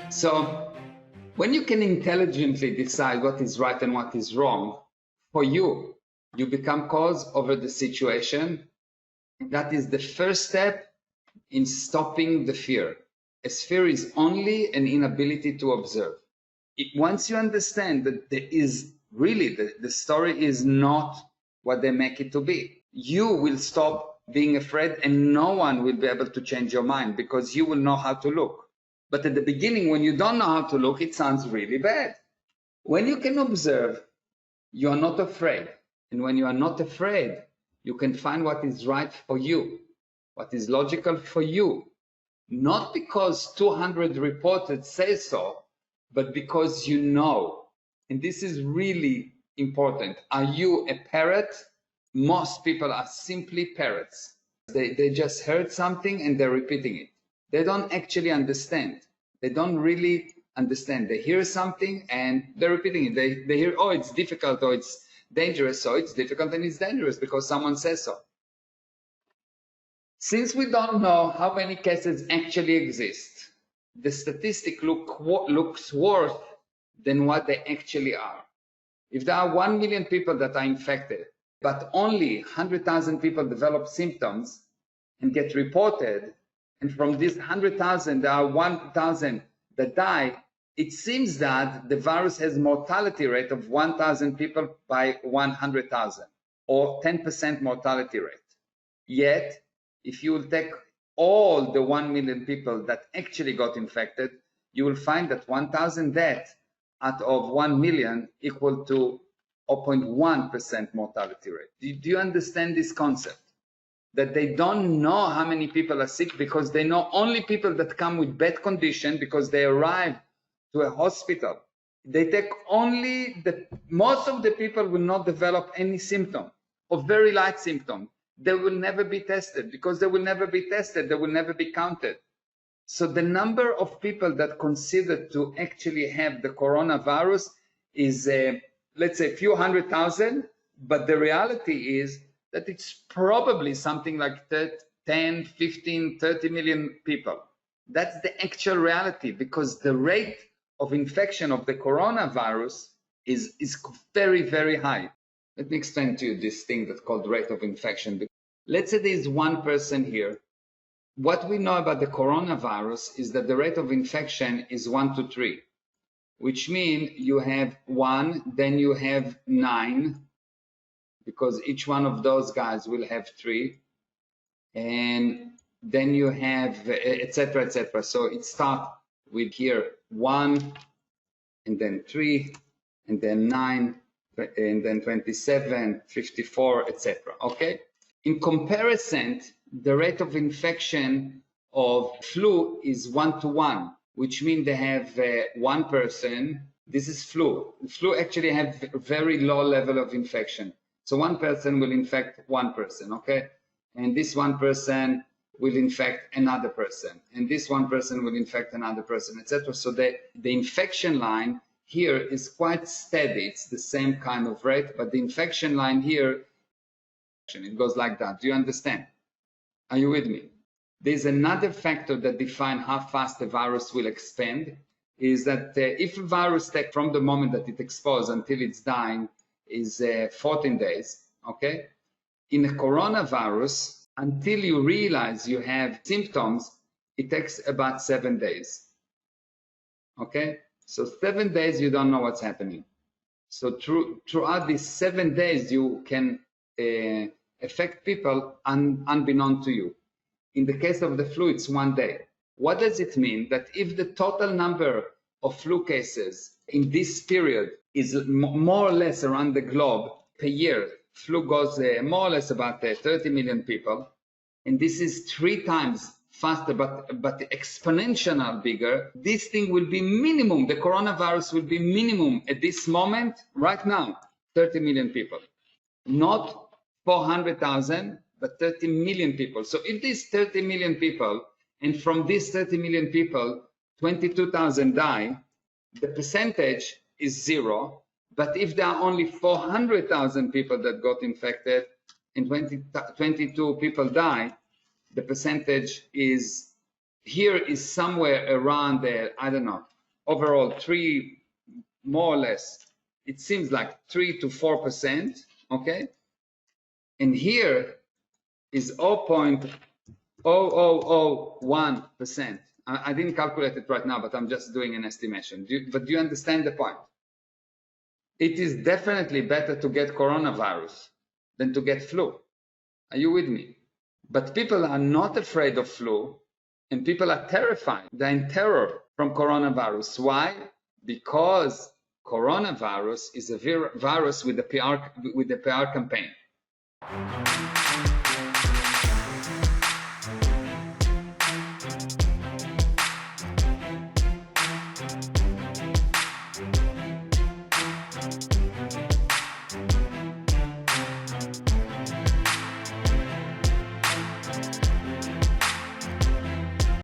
So when you can intelligently decide what is right and what is wrong, for you, you become cause over the situation. That is the first step in stopping the fear. As fear is only an inability to observe. Once you understand that there is really, the story is not what they make it to be, you will stop being afraid and no one will be able to change your mind because you will know how to look. But at the beginning, when you don't know how to look, it sounds really bad. When you can observe, you are not afraid. And when you are not afraid, you can find what is right for you, what is logical for you. Not because 200 reported say so, but because you know. And this is really important. Are you a parrot? Most people are simply parrots. They just heard something and they're repeating it. They don't actually understand. They don't really understand. They hear something and they're repeating it. They hear, oh, it's difficult, or it's dangerous, so it's difficult and it's dangerous because someone says so. Since we don't know how many cases actually exist, the statistic looks worse than what they actually are. If there are 1 million people that are infected, but only 100,000 people develop symptoms and get reported, and from these 100,000, there are 1,000 that die, it seems that the virus has mortality rate of 1,000 people by 100,000, or 10% mortality rate. Yet, if you will take all the 1 million people that actually got infected, you will find that 1,000 deaths out of 1 million equal to 0.1% mortality rate. Do you understand this concept? That they don't know how many people are sick because they know only people that come with bad condition because they arrive to a hospital. They take only most of the people will not develop any symptom or very light symptom. They will never be tested. Because they will never be tested, they will never be counted. So the number of people that consider to actually have the coronavirus is, let's say, a few 100,000, but the reality is that it's probably something like 10, 15, 30 million people. That's the actual reality, because the rate of infection of the coronavirus is very, very high. Let me explain to you this thing that's called rate of infection. Let's say there's one person here. What we know about the coronavirus is that the rate of infection is 1 to 3, which means you have 1, then you have 9, because each one of those guys will have 3, and then you have etc., etc. So it starts with here 1, and then 3, and then 9, and then 27, 54, etc. Okay? In comparison, the rate of infection of flu is 1 to 1, which means they have one person. This is flu. Flu actually have a very low level of infection. So one person will infect one person, okay? And this one person will infect another person. And this one person will infect another person, etc. So the infection line here is quite steady. It's the same kind of rate, but the infection line here, it goes like that. Do you understand? Are you with me? There's another factor that defines how fast the virus will expand, is that if a virus takes from the moment that it exposed until it's dying is 14 days, okay? In a coronavirus, until you realize you have symptoms, it takes about 7 days, okay? So 7 days, you don't know what's happening. So throughout these 7 days, you can affect people unbeknown to you. In the case of the flu, it's 1 day. What does it mean? That if the total number of flu cases in this period is more or less around the globe per year, flu goes more or less about 30 million people, and this is 3 times faster, but exponential bigger, this thing will be minimum, the coronavirus will be minimum at this moment, right now, 30 million people. Not 400,000, but 30 million people. So if these 30 million people, and from these 30 million people, 22,000 die, the percentage is 0. But if there are only 400,000 people that got infected and 22 people die, the percentage is here is somewhere around I don't know, overall 3, more or less, it seems like 3 to 4%, okay? And here is 0.0001%. I didn't calculate it right now, but I'm just doing an estimation. But do you understand the point? It is definitely better to get coronavirus than to get flu. Are you with me? But people are not afraid of flu, and people are terrified. They're in terror from coronavirus. Why? Because coronavirus is a virus with the PR campaign.